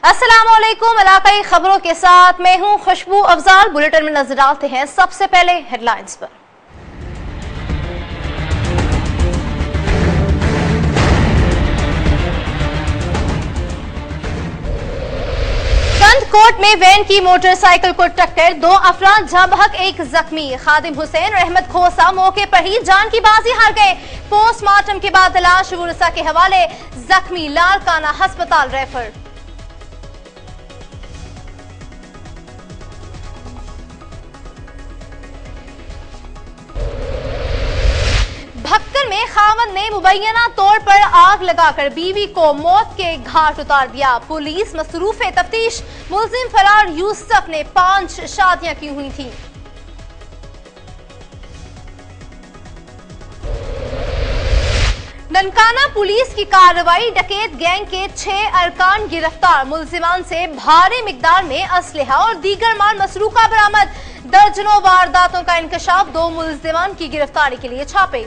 अस्सलामुअलैकुम। इलाकाई खबरों के साथ मैं हूं खुशबू अफजाल। बुलेटिन में नजर डालते हैं सबसे पहले हेडलाइंस पर। कोट में वैन की मोटरसाइकिल को टक्कर, 2 अफराद जहां बहक 1 जख्मी। खादिम हुसैन रहमत खोसा मौके पर ही जान की बाजी हार गए। पोस्टमार्टम के बाद लाश वुरसा के हवाले, जख्मी लालकाना अस्पताल रेफर। भक्कर में खावंद ने मुबैना तौर पर आग लगाकर बीवी को मौत के घाट उतार दिया। पुलिस मसरूफ तफ्तीश। मुलजिम फरार यूसुफ ने 5 शादियां की हुई थी। ननकाना पुलिस की कार्रवाई, डकैत गैंग के 6 अरकान गिरफ्तार। मुलजिमान से भारी मिकदार में असलहा और दीगर माल मसरूका बरामद। दर्जनों वारदातों का इंकशाफ, 2 मुलजिमान की गिरफ्तारी के लिए छापे।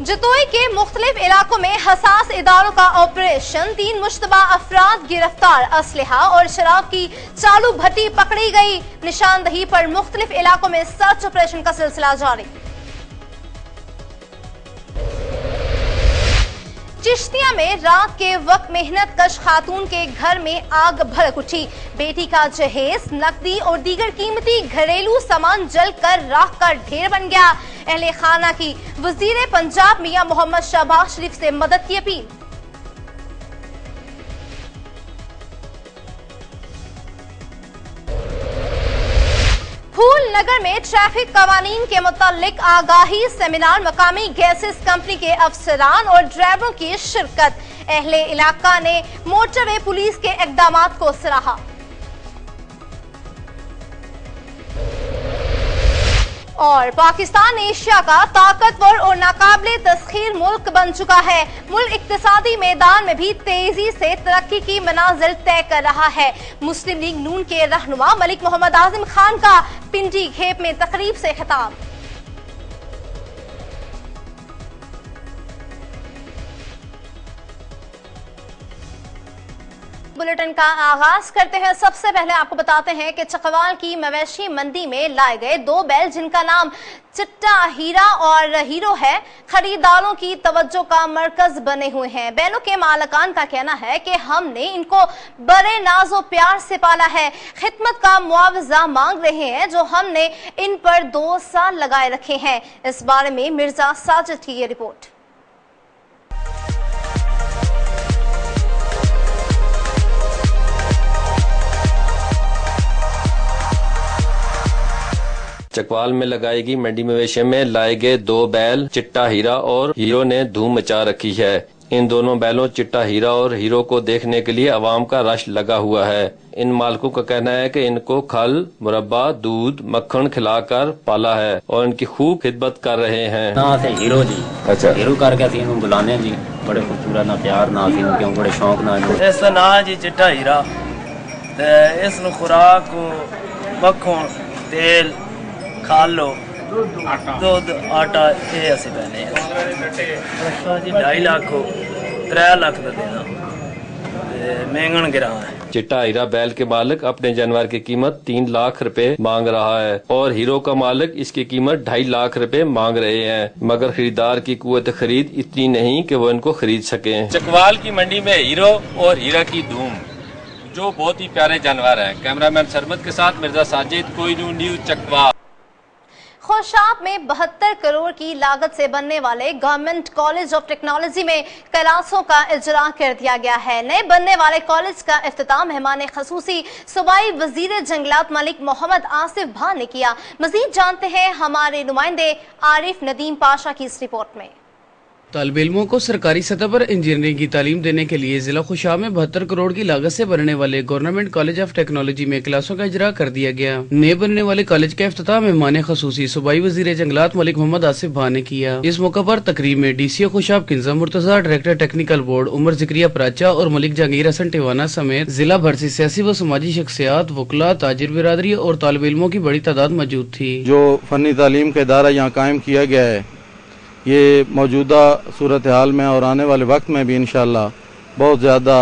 जतोई के मुख्तलिफ इलाकों में हसास इदारों का ऑपरेशन, 3 मुश्तबा अफराद गिरफ्तार। असलहा और शराब की चालू भट्टी पकड़ी गई। निशानदही पर मुख्तलिफ इलाकों में सर्च ऑपरेशन का सिलसिला जारी। चिश्तिया में रात के वक्त मेहनत कश खातून के घर में आग भड़क उठी। बेटी का जहेज, नकदी और दीगर कीमती घरेलू सामान जलकर राख का ढेर बन गया। अहले खाना की वजीर पंजाब मियां मोहम्मद शहबाज शरीफ से मदद की अपील। फूलनगर में ट्रैफिक कवानीन के मुतालिक आगाही सेमिनार, मकामी गैसेस कंपनी के अफसरान और ड्राइवरों की शिरकत। अहले इलाका ने मोटरवे पुलिस के इकदामात को सराहा। और पाकिस्तान एशिया का ताकतवर और नाकाबिले तस्खीर मुल्क बन चुका है। मुल्क इक्तिसादी मैदान में भी तेजी से तरक्की की मनाजिल तय कर रहा है। मुस्लिम लीग नून के रहनुमा मलिक मोहम्मद आजिम खान का पिंडी घेप में तकरीब से खिताब। बुलेटिन का आगाज करते हैं। सबसे पहले आपको बताते हैं कि चकवाल की मवेशी मंडी में लाए गए 2 बैल जिनका नाम चिट्टा हीरा और हीरो है, खरीदारों की तवज्जो का मरकज बने हुए हैं। बैलों के मालकान का कहना है कि हमने इनको बड़े नाजो प्यार से पाला है, खिदमत का मुआवजा मांग रहे हैं जो हमने इन पर 2 साल लगाए रखे हैं। इस बारे में मिर्जा साजिद की ये रिपोर्ट। चकवाल में लगाई गई मंडी मवेशी में लाए गए 2 बैल चिट्टा हीरा और हीरो ने धूम मचा रखी है। इन दोनों बैलों चिट्टा हीरा और हीरो को देखने के लिए अवाम का रश लगा हुआ है। इन मालिकों का कहना है कि इनको खल, मुरब्बा, दूध, मक्खन खिलाकर पाला है और इनकी खूब खिदमत कर रहे हैं। ना से हीरो जी, अच्छा हीरो करके असीं इन्हूं बुलाने जी, बड़े खूबसूरत ना प्यार ना असीं क्यों बड़े शौक ना। इसका ना जी चिट्टा हीरा, इस खुराक मक्खन, तेल, खालो, दुध, आटा ये असी पैने जी 2.5 लाख 3 लाख का देना महंगन गिरा है। चिट्टा हीरा बैल के मालिक अपने जानवर की कीमत 3 लाख रुपए मांग रहा है और हीरो का मालिक इसकी कीमत 2.5 लाख रुपए मांग रहे हैं, मगर खरीदार की कुव्वत खरीद इतनी नहीं कि वो इनको खरीद सके। चकवाल की मंडी में हीरो और हीरा की धूम, जो बहुत ही प्यारे जानवर है। कैमरामैन सरमद के साथ मिर्जा साजिद, कोई न्यूज़ चकवाल। खुशाब में 72 करोड़ की लागत से बनने वाले गवर्नमेंट कॉलेज ऑफ टेक्नोलॉजी में क्लासों का इजरा कर दिया गया है। नए बनने वाले कॉलेज का इफ्तिताम मेहमान खसूसी सूबाई वजीर जंगलात मलिक मोहम्मद आसिफ भान ने किया। मजीद जानते हैं हमारे नुमाइंदे आरिफ नदीम पाशा की इस रिपोर्ट में। तालिब इल्मों को सरकारी सतह पर इंजीनियरिंग की तालीम देने के लिए जिला खुशाब में 72 करोड़ की लागत से बनने वाले गवर्नमेंट कॉलेज ऑफ टेक्नोलॉजी में क्लासों का इजरा कर दिया गया। नए बनने वाले कॉलेज का इफ्तिताह मेहमान खसूसी सूबाई वजीर जंगलात मलिक मोहम्मद आसिफ भान ने किया। इस मौके पर तकरीब में DCO Khushab Kinza Murtaza, director technical board Umar Zikriya Pracha और मलिक जहांगीर हसन टिवाना समेत जिला भर से सियासी व समाजी शख्सियात, वकला, ताजिर बिरादरी और तालिब इल्मों की बड़ी तादाद मौजूद थी। जो फनी तालीम का इदारा यहाँ कायम किया गया है, ये मौजूदा सूरत हाल में और आने वाले वक्त में भी इंशाअल्लाह बहुत ज़्यादा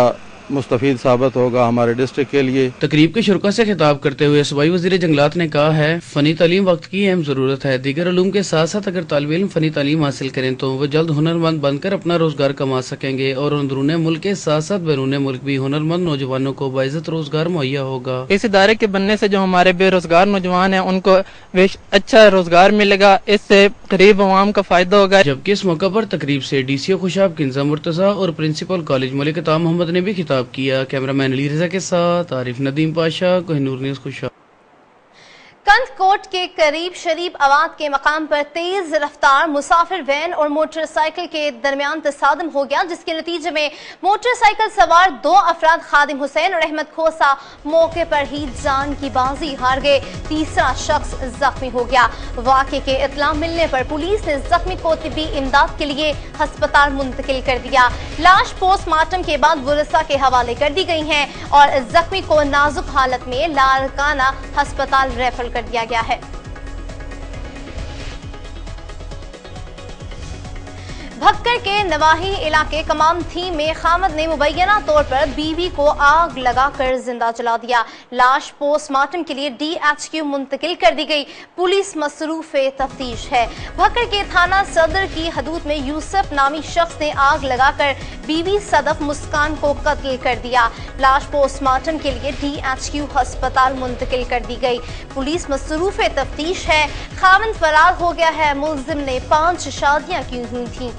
मुस्तफीद साबित होगा हमारे डिस्ट्रिक्ट के लिए। तकरीब के शुरुआत से खिताब करते हुए सूबाई वजीर जंगलात ने कहा है, फनी तालीम वक्त की अहम जरूरत है। दीगर उलूम के साथ साथ अगर तालिब इल्म फनी तालीम हासिल करें तो वो जल्द हुनरमंद बनकर अपना रोजगार कमा सकेंगे और अंदरून मुल्क के साथ साथ बैरून मुल्क भी हुनरमंद नौजवानों को बाइज्जत रोजगार मुहैया होगा। इस इदारे के बनने से जो हमारे बेरोजगार नौजवान हैं उनको अच्छा रोजगार मिलेगा, इससे गरीब अवाम का फायदा होगा। जबकि इस मौके पर तकरीब से DCO खुशाब किंजा मुर्तजा और प्रिंसिपल कॉलेज मलिक इताम मोहम्मद ने भी खिताब किया। कैमरामैन अली रजा के साथ आरिफ नदीम पाशा, कोहिनूर न्यूज़ खुशाब। कंदकोट के करीब शरीफ आबाद के मकाम पर तेज रफ्तार मुसाफिर वैन और मोटरसाइकिल के दरमियान तसादम हो गया, जिसके नतीजे में मोटरसाइकिल सवार 2 अफराद खादिम हुसैन और अहमद खोसा मौके पर ही जान की बाजी हार गए। तीसरा शख्स जख्मी हो गया। वाक़े के इत्तला मिलने पर पुलिस ने जख्मी को तिब्बी इमदाद के लिए अस्पताल मुंतकिल कर दिया। लाश पोस्टमार्टम के बाद गुलिस्ता के हवाले कर दी गई है और जख्मी को नाजुक हालत में लारकाना अस्पताल रेफर कर दिया गया है। भक्कर के नवाही इलाके कमाम थी में खामद ने मुबैना तौर पर बीवी को आग लगाकर जिंदा जला दिया। लाश पोस्टमार्टम के लिए DHQ मुंतकिल कर दी गई। पुलिस मसरूफ तफ्तीश है। भक्कर के थाना सदर की हदूद में यूसुफ नामी शख्स ने आग लगाकर बीवी सदफ मुस्कान को कत्ल कर दिया। लाश पोस्टमार्टम के लिए DHQ अस्पताल मुंतकिल कर दी गई। पुलिस मसरूफ तफ्तीश है। खामद फरार हो गया है। मुलजिम ने 5 शादियां की हुई थी।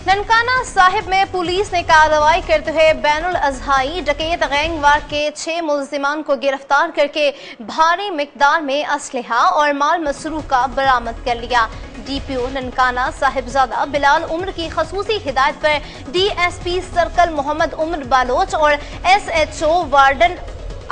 ननकाना साहिब में पुलिस ने कार्रवाई करते हुए बैनुल अज़हाई डकैत गैंगवार के 6 मुल्जिमान को गिरफ्तार करके भारी मिकदार में असलहा और माल मसरूफ का बरामद कर लिया। DPO ननकाना साहिबजादा बिलाल उम्र की खसूसी हिदायत पर DSP सर्कल मोहम्मद उमर बालोच और SHO वार्डन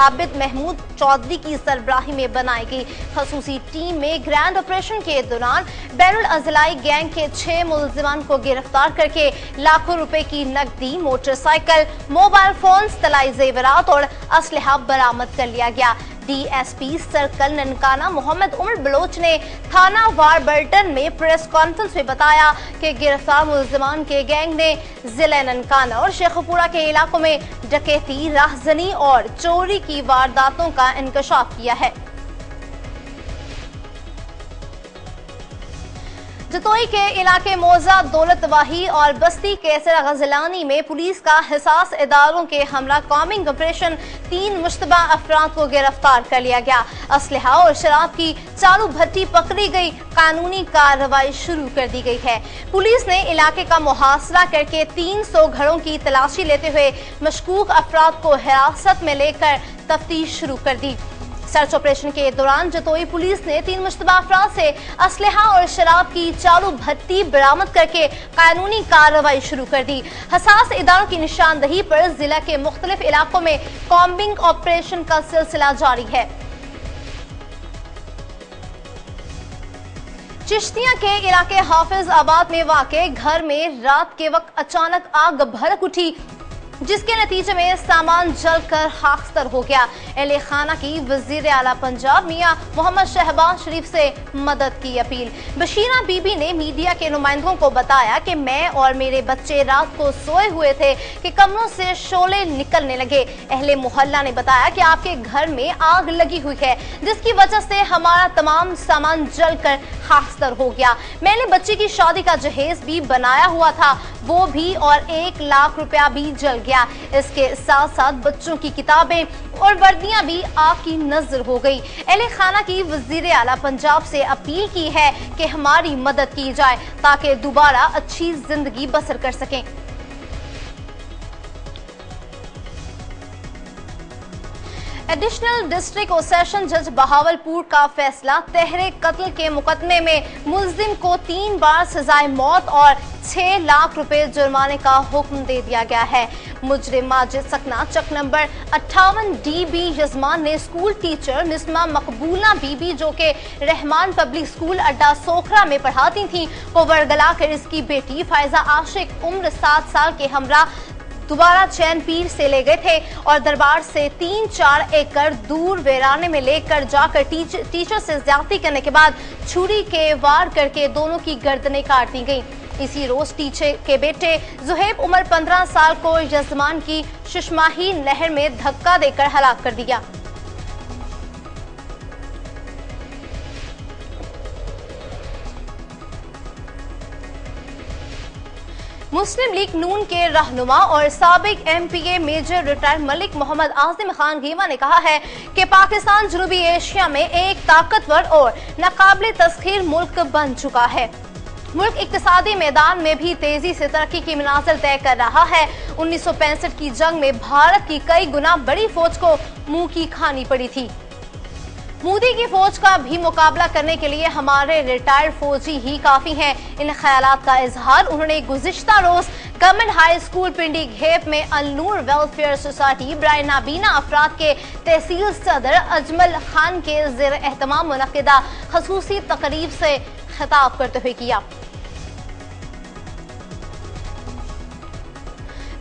आबिद महमूद चौधरी की सरबराही में बनाई गई खसूसी टीम में ग्रैंड ऑपरेशन के दौरान बैनुल अज़लाई गैंग के 6 मुल्जिमान को गिरफ्तार करके लाखों रुपए की नकदी, मोटरसाइकिल, मोबाइल फोन, तलाई जेवरात और असलहा बरामद कर लिया गया। DSP सर्कल ननकाना मोहम्मद उमर बलोच ने थाना वारबर्टन में प्रेस कॉन्फ्रेंस में बताया कि गिरफ्तार मुल्जिमान के गैंग ने जिला ननकाना और शेखपुरा के इलाकों में डकैती, राहजनी और चोरी की वारदातों का इंकशाफ किया है। जतोई के इलाके मोजा, दौलत वाही और बस्ती कैसर गजलानी में पुलिस का हिसास इदारों के हमला कॉम्बिंग ऑपरेशन 3 मुश्तबा अफराद को गिरफ्तार कर लिया गया। असलहा और शराब की चालू भट्टी पकड़ी गई। कानूनी कार्रवाई शुरू कर दी गई है। पुलिस ने इलाके का मुहासरा करके 300 घरों की तलाशी लेते हुए मशकूक अफराद को हिरासत में लेकर तफ्तीश शुरू कर दी। सर्च ऑपरेशन के दौरान जतोई पुलिस ने 3 मुश्तबा अफराद से असलहा और शराब की चालू भट्टी बरामद करके कानूनी कार्रवाई शुरू कर दी। हसास इदारों की निशानदही पर जिला के मुख्तलिफ इलाकों में कॉम्बिंग ऑपरेशन का सिलसिला जारी है। चिश्तिया के इलाके हाफिज आबाद में वाक़े घर में रात के वक्त अचानक आग भड़क उठी, जिसके नतीजे में सामान जलकर खाकसतर हो गया। अहले खाना की वजीर आला पंजाब मियां मोहम्मद शहबाज शरीफ से मदद की अपील। बशीरा बीबी ने मीडिया के नुमाइंदों को बताया कि मैं और मेरे बच्चे रात को सोए हुए थे कि कमरों से शोले निकलने लगे। अहले मोहल्ला ने बताया कि आपके घर में आग लगी हुई है, जिसकी वजह से हमारा तमाम सामान जलकर खाकसतर हो गया। मैंने बच्चे की शादी का जहेज भी बनाया हुआ था, वो भी, और 1 लाख रुपया भी जल गया। इसके साथ साथ बच्चों की किताबें और वर्दियां भी आग की नजर हो गई। अहले खाना की वजीर आला पंजाब से अपील की है कि हमारी मदद की जाए ताकि दोबारा अच्छी जिंदगी बसर कर सकें। एडिशनल डिस्ट्रिक्ट और सेशन जज बहावलपुर का फैसला, तहरे कत्ल के मुकदमे में मुल्जिम को 3 बार सजाए मौत और 6 लाख रुपए जुर्माने का हुक्म दे दिया गया है। मुजरिम माजिद सकना चक नंबर 58 DB यजमान ने स्कूल टीचर निस्मा मकबूला बीबी, जो के रहमान पब्लिक स्कूल अड्डा सोखरा में पढ़ाती थी, को वर्गला कर इसकी बेटी फायजा आशिक उम्र 7 साल के हमरा दोबारा चैनपीर से ले गए थे और दरबार से 3-4 एकड़ दूर वीराने में लेकर जाकर टीचर से ज्यादती करने के बाद छुरी के वार करके दोनों की गर्दनें काट दी गई। इसी रोज टीचर के बेटे जुहेब उम्र 15 साल को यजमान की शुशमाही नहर में धक्का देकर हलाक कर दिया। मुस्लिम लीग नून के रहनुमा और साबिक MPA major retired Malik Mohammad Asim Khan Gima ने कहा है कि पाकिस्तान जनूबी एशिया में एक ताकतवर और नाकाबिले तस्खीर मुल्क बन चुका है। मुल्क इक्तिसादी मैदान में भी तेजी से तरक्की की मनाजिल तय कर रहा है। 1965 की जंग में भारत की कई गुना बड़ी फौज को मुंह की खानी पड़ी थी। मोदी की फौज का भी मुकाबला करने के लिए हमारे रिटायर्ड फौजी ही काफी हैं। इन ख्यालात का इजहार उन्होंने गुज़िश्ता रोज गवर्नमेंट हाई स्कूल पिंडी घेप में अल-नूर वेलफेयर सोसाइटी बराए नाबीना अफराद के तहसील सदर अजमल खान के ज़ेर एहतमाम मुनक़िदा ख़ुसूसी तकरीब से खिताब करते हुए किया।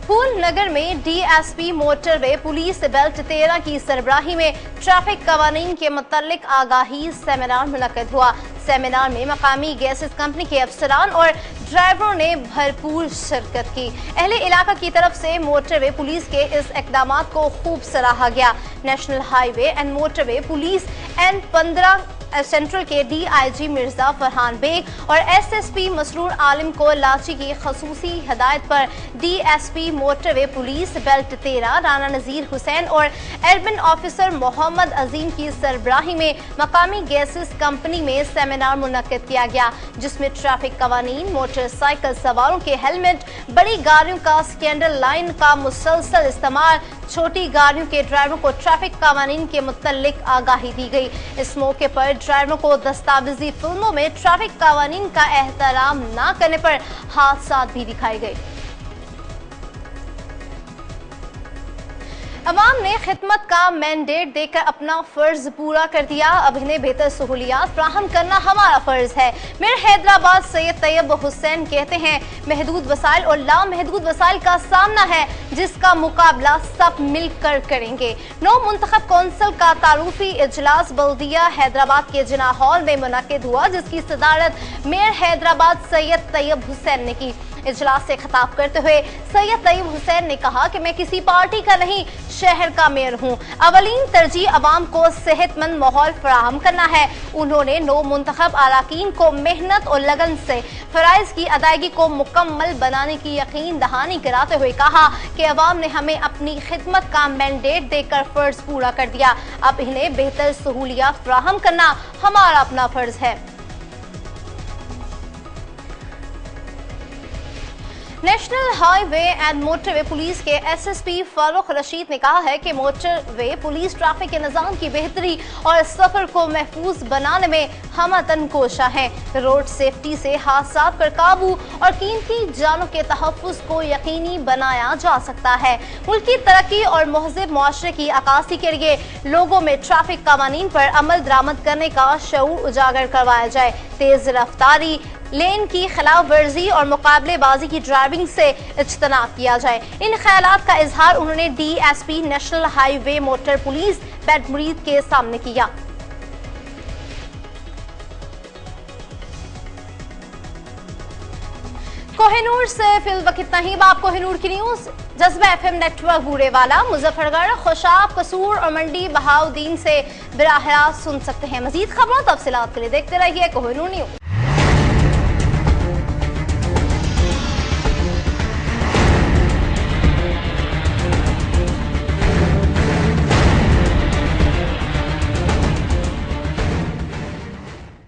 फूल नगर में DSP मोटरवे पुलिस बेल्ट 13 की सरबराही में ट्रैफिक कवानीन के मुतालिक आगाही सेमिनार मुनक़िद हुआ। सेमिनार में मकामी गैसेस कंपनी के अफसरान और ड्राइवरों ने भरपूर शिरकत की। अहले इलाका की तरफ से मोटरवे पुलिस के इस इक़दामात को खूब सराहा गया। National highway and motorway police N15 central के DIG मिर्जा फरहान बेग और SSP मसरूर आलिम को लाची की खसूसी हिदायत पर DSP motorway police belt 13 Rana Nazir Hussain और एडमिन ऑफिसर मोहम्मद अजीम की सरबराही में मकामी गैसेस कंपनी में सेमिनार मुनक़िद किया गया, जिसमें ट्रैफिक कवानीन, मोटरसाइकिल सवारों के हेलमेट, बड़ी गाड़ियों का स्कैंडल लाइन का मुसलसल इस्तेमाल, छोटी गाड़ियों के ड्राइवरों को ट्रैफिक कवानीन के मुतालिक आगाही दी गई। इस मौके पर ड्राइवरों को दस्तावेजी फिल्मों में ट्रैफिक कवानीन का एहतराम न करने पर हादसा भी दिखाए गए। अवाम ने खिदमत का मैंडेट देकर अपना फर्ज पूरा कर दिया। अब इन्हें बेहतर सहूलियात फ्राहम करना हमारा फर्ज है। मेयर हैदराबाद सैयद तैयब हुसैन कहते हैं, महदूद वसाइल और लामहदूद वसाइल का सामना है जिसका मुकाबला सब मिलकर करेंगे। नौ मुंतखब कौंसिल का तारुफी इजलास बल्दिया हैदराबाद के जिना हॉल में मुनक़िद हुआ, जिसकी सदारत मेयर हैदराबाद सैयद तैयब हुसैन ने की। इजलास से खिताब करते हुए सैयद तैयब हुसैन ने कहा कि मैं किसी पार्टी का नहीं, शहर का मेयर हूँ। अवलीन तरजीह अवाम को सेहतमंद माहौल फराहम करना है। उन्होंने नौ मुंतखब अराकीन को मेहनत और लगन से फराइज की अदायगी को मुकम्मल बनाने की यकीन दहानी कराते हुए कहा कि अवाम ने हमें अपनी खिदमत का मैंडेट देकर फर्ज पूरा कर दिया। अब इन्हें बेहतर सहूलियात फराहम करना हमारा अपना फर्ज है। National highway and motorway police के SSP फारूक रशीद ने कहा है कि मोटरवे पुलिस ट्रैफिक के निज़ाम की बेहतरी और सफर को महफूज बनाने में हमतन कोशा है। रोड सेफ्टी से हादसा पर काबू और कीमती जानों के तहफ़्फ़ुज़ को यकीनी बनाया जा सकता है। मुल्क की तरक्की और महज़ब मुआशरे की अक्कासी के लिए लोगों में ट्रैफिक कवानीन पर अमल दरामद करने का शऊर उजागर करवाया जाए। तेज रफ्तारी, लेन की खिलाफ वर्जी और मुकाबलेबाजी की ड्राइविंग से इज्तनाब किया जाए। इन ख्यालात का इजहार उन्होंने DSP national highway motor police बैटमुरीद के सामने किया। कोहिनूर से फिलवक्त इतना ही। बाप कोहिनूर की न्यूज जज्बा FM नेटवर्क बूरेवाला, मुजफ्फरगढ़, खुशाब, कसूर और मंडी बहाउद्दीन से बराह रास्त सुन सकते हैं। मजीद खबरों तफसीलात के लिए देखते रहिए कोहिनूर न्यूज।